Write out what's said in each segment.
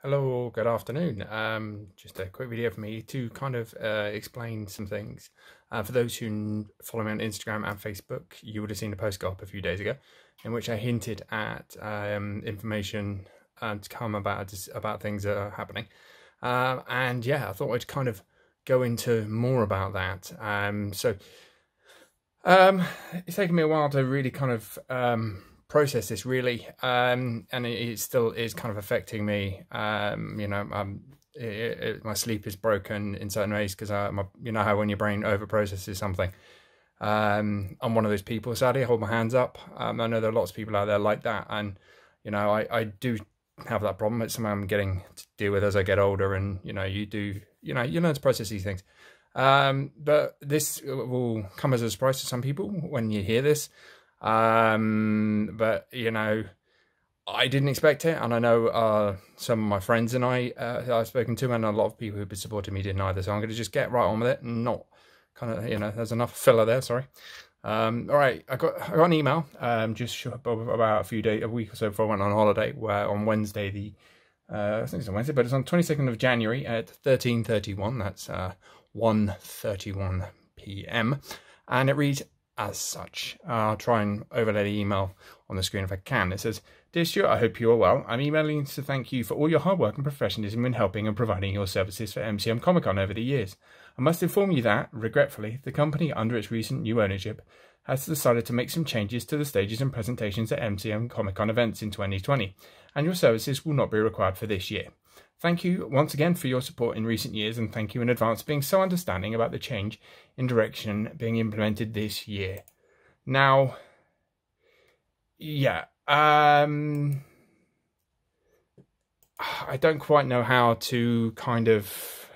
Hello, good afternoon. Just a quick video for me to kind of explain some things. For those who follow me on Instagram and Facebook, you would have seen a post go up a few days ago in which I hinted at information to come about things that are happening. And yeah, I thought I'd kind of go into more about that. It's taken me a while to really kind of process this really, and it still is kind of affecting me. My sleep is broken in certain ways because you know how when your brain over processes something. I'm one of those people. Sadly, I hold my hands up. I know there are lots of people out there like that, and I do have that problem. It's something I'm getting to deal with as I get older, and you learn to process these things. But this will come as a surprise to some people when you hear this. But I didn't expect it, and I know some of my friends and I've spoken to, and a lot of people who've been supporting me didn't either. So I'm going to just get right on with it and not kind of, there's enough filler there. Sorry. All right, I got an email just about a week or so before I went on holiday, where on Wednesday I think it's on Wednesday, but it's on 22nd of January at 13:31. That's 1:31 p.m. and it reads as such. I'll try and overlay the email on the screen if I can. It says, "Dear Stuart, I hope you are well. I'm emailing to thank you for all your hard work and professionalism in helping and providing your services for MCM Comic Con over the years. I must inform you that, regretfully, the company, under its recent new ownership, has decided to make some changes to the stages and presentations at MCM Comic Con events in 2020, and your services will not be required for this year. Thank you once again for your support in recent years, and thank you in advance for being so understanding about the change in direction being implemented this year." Now, yeah, I don't quite know how to kind of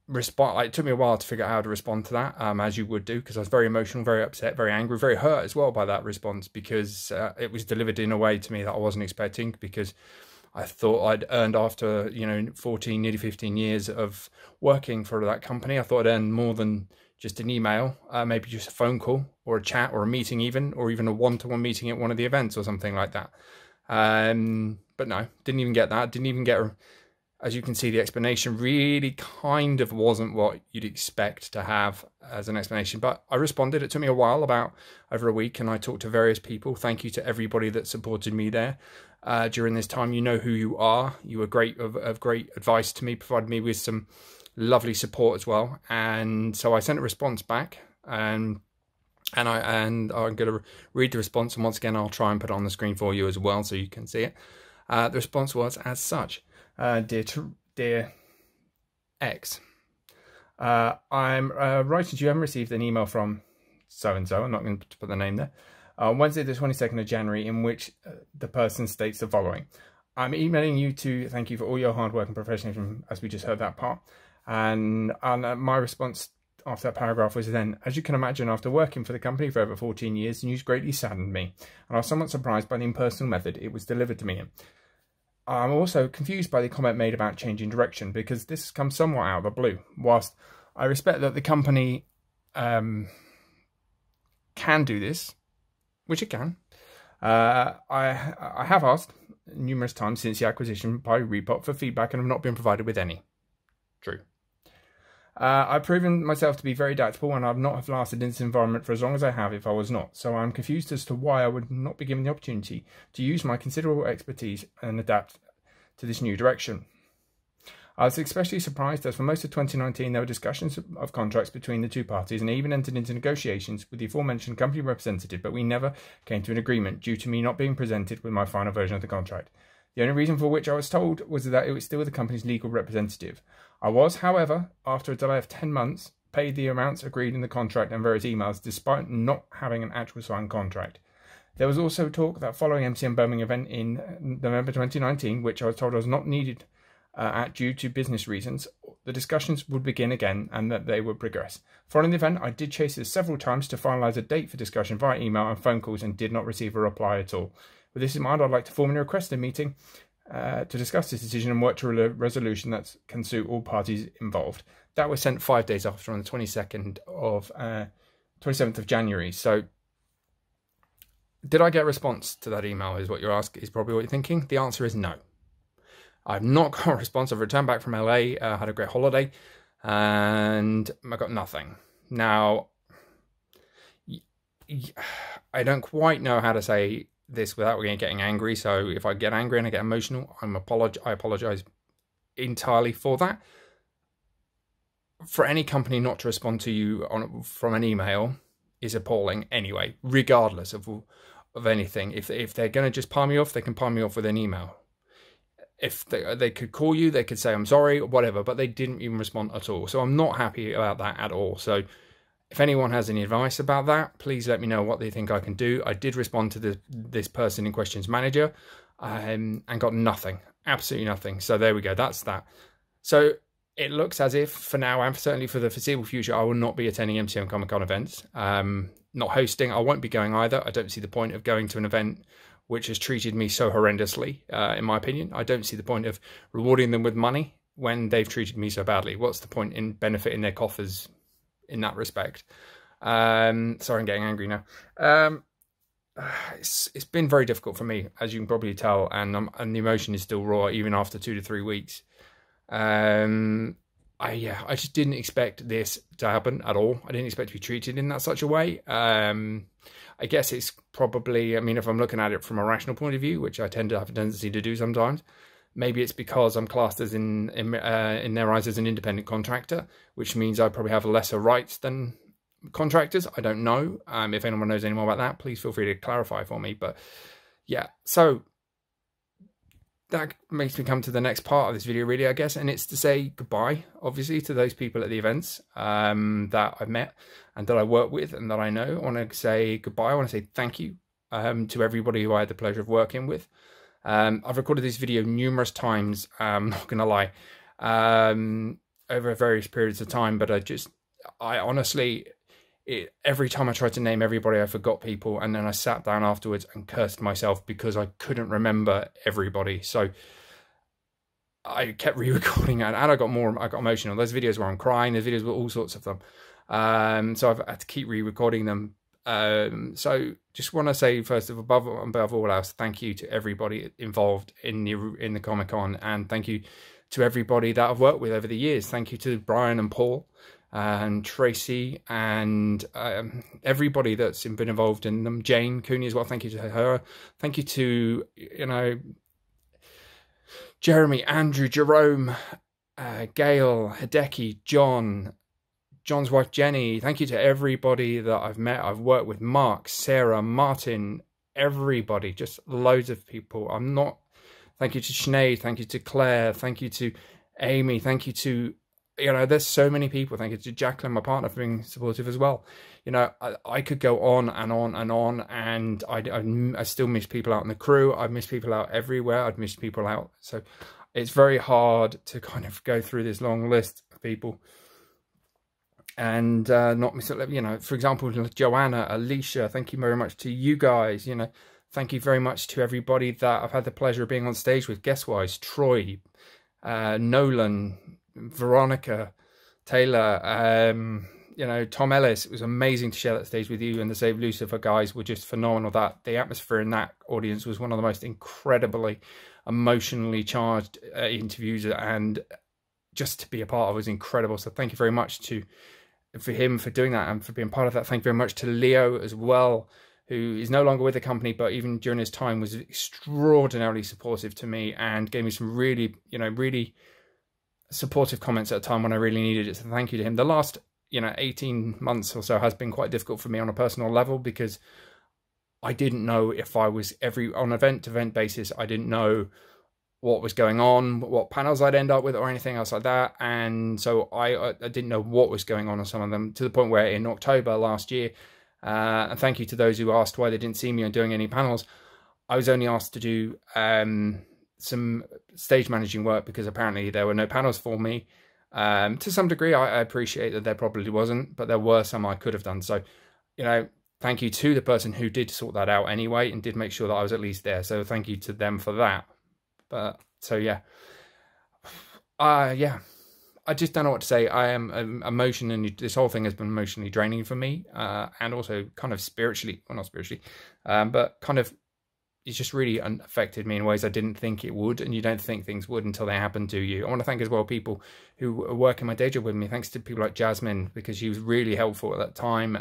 respond. Like, it took me a while to figure out how to respond to that, as you would do, because I was very emotional, very upset, very angry, very hurt as well by that response, because it was delivered in a way to me that I wasn't expecting, because I thought I'd earned, after 14, nearly 15 years of working for that company, I thought I'd earned more than just an email, maybe just a phone call or a chat or a meeting or even a one-to-one meeting at one of the events or something like that. But no, didn't even get that. Didn't even get, as you can see, the explanation really kind of wasn't what you'd expect to have as an explanation. But I responded. It took me a while, about over a week, and I talked to various people. Thank you to everybody that supported me there during this time. You know who you are. You were great, of great advice to me, provided me with some lovely support as well. And so I sent a response back, and I'm going to read the response, and once again I'll try and put it on the screen for you as well so you can see it. The response was as such. Dear X, I'm writing to you. I haven't received an email from so-and-so. I'm not going to put the name there. On Wednesday the 22nd of January, in which the person states the following: "I'm emailing you to thank you for all your hard work and professionalism," as we just heard that part. And my response after that paragraph was then, "As you can imagine, after working for the company for over 14 years, the news greatly saddened me, and I was somewhat surprised by the impersonal method it was delivered to me in. I'm also confused by the comment made about changing direction, because this comes somewhat out of the blue. Whilst I respect that the company can do this, which it can, I have asked numerous times since the acquisition by Repop for feedback and have not been provided with any. True. I've proven myself to be very adaptable, and I've not have lasted in this environment for as long as I have if I was not. So I'm confused as to why I would not be given the opportunity to use my considerable expertise and adapt to this new direction. I was especially surprised as for most of 2019 there were discussions of contracts between the two parties, and I even entered into negotiations with the aforementioned company representative, but we never came to an agreement due to me not being presented with my final version of the contract. The only reason for which I was told was that it was still the company's legal representative. I was, however, after a delay of 10 months, paid the amounts agreed in the contract and various emails, despite not having an actual signed contract. There was also talk that following MCM Birmingham event in November 2019, which I was told I was not needed due to business reasons, the discussions would begin again and that they would progress. Following the event, I did chase this several times to finalise a date for discussion via email and phone calls, and did not receive a reply at all. With this in mind, I'd like to formally request a meeting to discuss this decision and work to a resolution that can suit all parties involved. That was sent 5 days after, on the 27th of January. So, did I get a response to that email? Is what you're asking? Is probably what you're thinking. The answer is no. I've not got a response. I've returned back from LA, had a great holiday, and I got nothing. Now, I don't quite know how to say this without getting angry. So if I get angry and I get emotional, I apologize entirely for that. For any company not to respond to you from an email is appalling anyway, regardless of anything. If they're going to just palm you off, they can palm you off with an email. If they could call you, they could say, I'm sorry, or whatever, but they didn't even respond at all. So I'm not happy about that at all. So if anyone has any advice about that, please let me know what they think I can do. I did respond to this person in question's manager and got nothing, absolutely nothing. So there we go, that's that. So it looks as if for now, and certainly for the foreseeable future, I will not be attending MCM Comic Con events. Not hosting, I won't be going either. I don't see the point of going to an event which has treated me so horrendously, in my opinion. I don't see the point of rewarding them with money when they've treated me so badly. What's the point in benefiting their coffers in that respect? Sorry, I'm getting angry now. It's been very difficult for me, as you can probably tell, and the emotion is still raw even after 2 to 3 weeks. I just didn't expect this to happen at all. I didn't expect to be treated in that such a way. I guess it's probably, I mean, if I'm looking at it from a rational point of view, which I tend to have a tendency to do sometimes, maybe it's because I'm classed as in their eyes as an independent contractor, which means I probably have lesser rights than contractors. I don't know. If anyone knows any more about that, please feel free to clarify for me. But yeah, so that makes me come to the next part of this video, really, I guess, and it's to say goodbye, obviously, to those people at the events that I've met and that I work with and that I know. I want to say goodbye. I want to say thank you to everybody who I had the pleasure of working with. I've recorded this video numerous times, I'm not going to lie, over various periods of time, but I honestly, every time I tried to name everybody, I forgot people, and then I sat down afterwards and cursed myself because I couldn't remember everybody. So I kept re-recording, and I got emotional. There's videos where I'm crying. There's videos with all sorts of them. So I've had to keep re-recording them. So just want to say, first of above all else, thank you to everybody involved in the Comic-Con, and thank you to everybody that I've worked with over the years. Thank you to Brian and Paul and Tracy and everybody that's been involved in them. Jane Cooney as well, thank you to her. Thank you to, Jeremy, Andrew, Jerome, Gail, Hideki, John's wife Jenny. Thank you to everybody that I've met, I've worked with, Mark, Sarah, Martin, everybody, just loads of people. Thank you to Sinead, thank you to Claire, thank you to Amy, thank you to, there's so many people. Thank you to Jacqueline, my partner, for being supportive as well. I could go on and on and on, and I still miss people out in the crew. I've missed people out everywhere. I've missed people out. So it's very hard to kind of go through this long list of people and not miss, for example, Joanna, Alicia, thank you very much to you guys. Thank you very much to everybody that I've had the pleasure of being on stage with, guest-wise. Troy, Nolan, Veronica, Taylor, Tom Ellis. It was amazing to share that stage with you, and the Save Lucifer guys were just phenomenal. The atmosphere in that audience was one of the most incredibly emotionally charged interviews, and just to be a part of was incredible. So thank you very much for him for doing that and for being part of that. Thank you very much to Leo as well, who is no longer with the company, but even during his time was extraordinarily supportive to me and gave me some really, really supportive comments at a time when I really needed it. So thank you to him. The last 18 months or so has been quite difficult for me on a personal level, because I didn't know if I was on event to event basis. I didn't know what was going on, what panels I'd end up with or anything else like that, and so I didn't know what was going on some of them, to the point where in October last year, and thank you to those who asked why they didn't see me on doing any panels, I was only asked to do some stage managing work because apparently there were no panels for me. To some degree, I appreciate that there probably wasn't, but there were some I could have done. So, thank you to the person who did sort that out anyway and did make sure that I was at least there. So thank you to them for that. But so yeah, I just don't know what to say. I am emotionally, this whole thing has been emotionally draining for me, and also kind of spiritually, well, not spiritually, but kind of, it's just really affected me in ways I didn't think it would, and you don't think things would until they happen to you. I want to thank as well people who work in my day job with me. Thanks to people like Jasmine, because she was really helpful at that time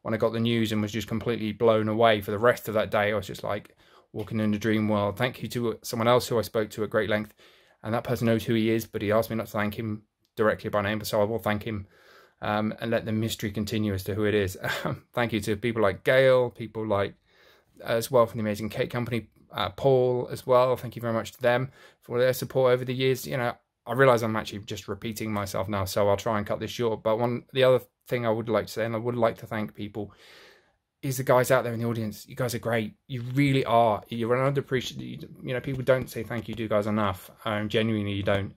when I got the news and was just completely blown away for the rest of that day. I was just like walking in the dream world. Thank you to someone else who I spoke to at great length, and that person knows who he is, but he asked me not to thank him directly by name, so I will thank him and let the mystery continue as to who it is. Thank you to people like Gail, people like as well from the Amazing Cake Company, Paul as well. Thank you very much to them for their support over the years. You know, I realise I'm actually just repeating myself now, so I'll try and cut this short. But the other thing I would like to say, and I would like to thank people, is the guys out there in the audience. You guys are great. You really are. You're an underappreciated. You know, people don't say thank you to you guys enough. Genuinely, you don't.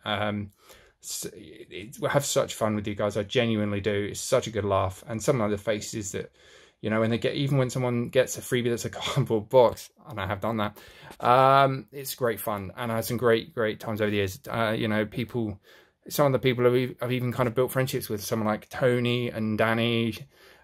We have such fun with you guys. I genuinely do. It's such a good laugh. And some of the faces that, you know, when they get, even when someone gets a freebie that's a cardboard box, and I have done that, it's great fun. And I had some great times over the years. You know, people, some of the people I've even kind of built friendships with, someone like Tony and Danny.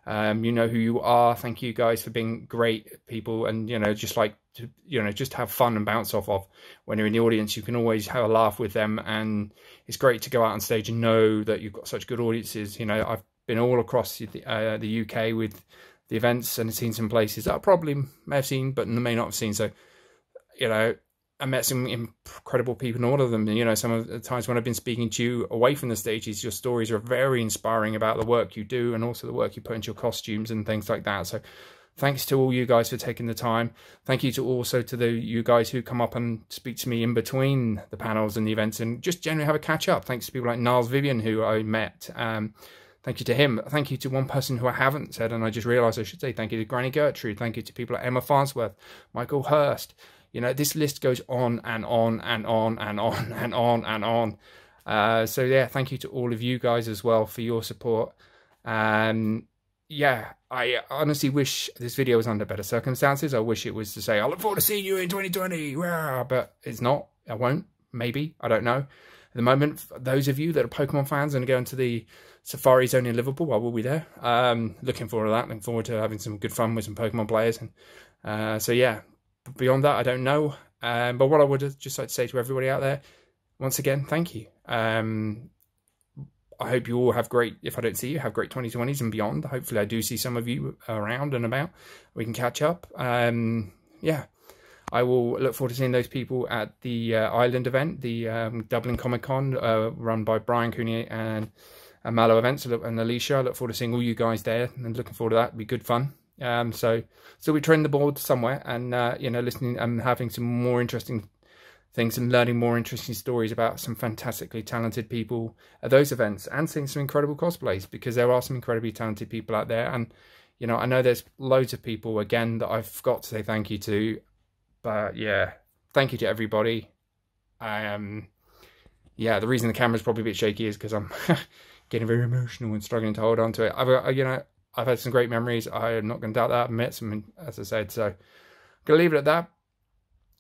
You know who you are. Thank you guys for being great people, and you know, just like to, you know, just have fun and bounce off of. When you're in the audience, you can always have a laugh with them, and it's great to go out on stage and know that you've got such good audiences. You know, I've been all across the UK with the events and seen some places that I probably may have seen, but may not have seen. So, you know, I met some incredible people in all of them. You know, some of the times when I've been speaking to you away from the stages, your stories are very inspiring about the work you do and also the work you put into your costumes and things like that. So thanks to all you guys for taking the time. Thank you to also to you guys who come up and speak to me in between the panels and the events and just generally have a catch up. Thanks to people like Niles Vivian, who I met. Thank you to him. Thank you to one person who I haven't said, and I just realised I should say. Thank you to Granny Gertrude. Thank you to people like Emma Farnsworth, Michael Hurst. You know, this list goes on and on and on and on and on and on. So yeah, thank you to all of you guys as well for your support. Yeah, I honestly wish this video was under better circumstances. I wish it was to say, I look forward to seeing you in 2020. But it's not. I won't. Maybe. I don't know. At the moment, those of you that are Pokemon fans and are going to the Safari Zone in Liverpool, I will be there. Looking forward to that. Looking forward to having some good fun with some Pokemon players. And so yeah, beyond that, I don't know. But what I would just like to say to everybody out there, once again, thank you. I hope you all have great, if I don't see you, have great 2020s and beyond. Hopefully I do see some of you around and about. We can catch up. Yeah. I will look forward to seeing those people at the Ireland event, the Dublin Comic Con, run by Brian Cooney and Mallow Events and Alicia. I look forward to seeing all you guys there and looking forward to that. It'll be good fun. So we trend the board somewhere and, you know, listening and having some more interesting things and learning more interesting stories about some fantastically talented people at those events and seeing some incredible cosplays, because there are some incredibly talented people out there. And, you know, I know there's loads of people, again, that I've got to say thank you to. But yeah, thank you to everybody. Yeah, the reason the camera's probably a bit shaky is because I'm getting very emotional and struggling to hold on to it. You know, I've had some great memories. I am not going to doubt that. I've met some, as I said. So I'm going to leave it at that.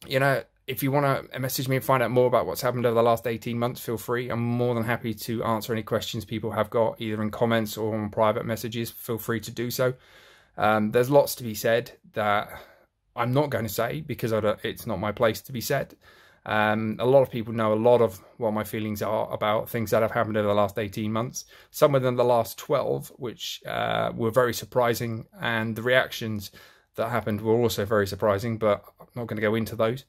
You know, if you want to message me and find out more about what's happened over the last 18 months, feel free. I'm more than happy to answer any questions people have got, either in comments or on private messages. Feel free to do so. There's lots to be said that I'm not going to say because it's not my place to be said. A lot of people know a lot of what my feelings are about things that have happened over the last 18 months. Some within the last 12, which were very surprising. And the reactions that happened were also very surprising, but I'm not going to go into those.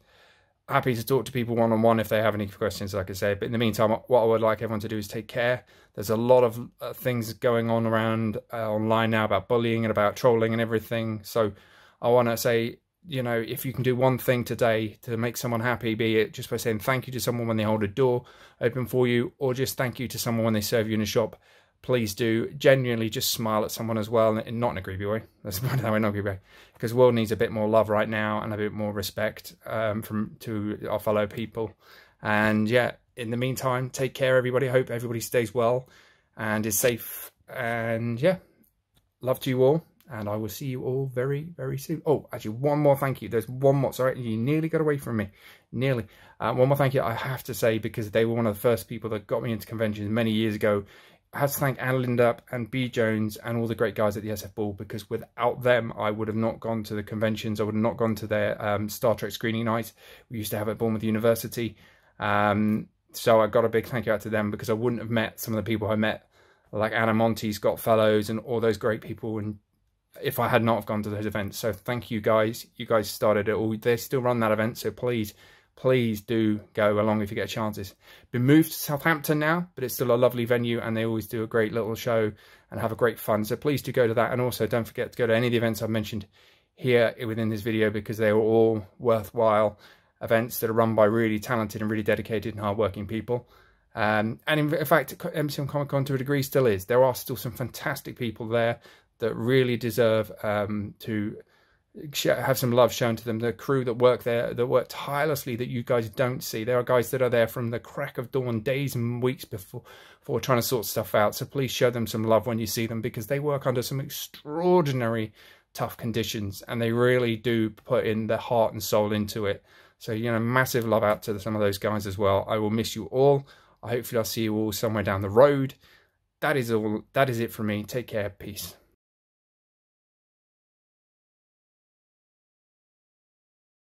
Happy to talk to people one-on-one if they have any questions, like I say. But in the meantime, what I would like everyone to do is take care. There's a lot of things going on around online now about bullying and about trolling and everything. So I want to say, you know, if you can do one thing today to make someone happy, be it just by saying thank you to someone when they hold a door open for you, or just thank you to someone when they serve you in a shop, please do. Genuinely just smile at someone as well, and not in a creepy way. Let's put it that way, not a creepy way. Because the world needs a bit more love right now and a bit more respect to our fellow people. And yeah, in the meantime, take care, everybody. I hope everybody stays well and is safe. And yeah, love to you all. And I will see you all very, very soon. Oh, actually, one more thank you. There's one more. Sorry, you nearly got away from me. Nearly. One more thank you I have to say, because they were one of the first people that got me into conventions many years ago, I have to thank Anne Lindup and B Jones and all the great guys at the SF Ball, because without them I would have not gone to the conventions. I would have not gone to their Star Trek screening night we used to have at Bournemouth University. So I got a big thank you out to them, because I wouldn't have met some of the people I met, like Anna Monty, Scott Fellows, and all those great people, and if I had not have gone to those events. So thank you guys. You guys started it all. They still run that event, so please do go along if you get a chance. It's been moved to Southampton now, but it's still a lovely venue, and they always do a great little show and have a great fun. So please do go to that, and also don't forget to go to any of the events I've mentioned here within this video, because they are all worthwhile events that are run by really talented and really dedicated and hardworking people. And in fact, MCM Comic Con to a degree still is. There are still some fantastic people there that really deserve to have some love shown to them. The crew that work there, that work tirelessly, that you guys don't see. There are guys that are there from the crack of dawn, days and weeks before trying to sort stuff out. So please show them some love when you see them, because they work under some extraordinary tough conditions, and they really do put in their heart and soul into it. So, you know, massive love out to some of those guys as well. I will miss you all. Hopefully I'll see you all somewhere down the road. That is all. That is it from me. Take care. Peace.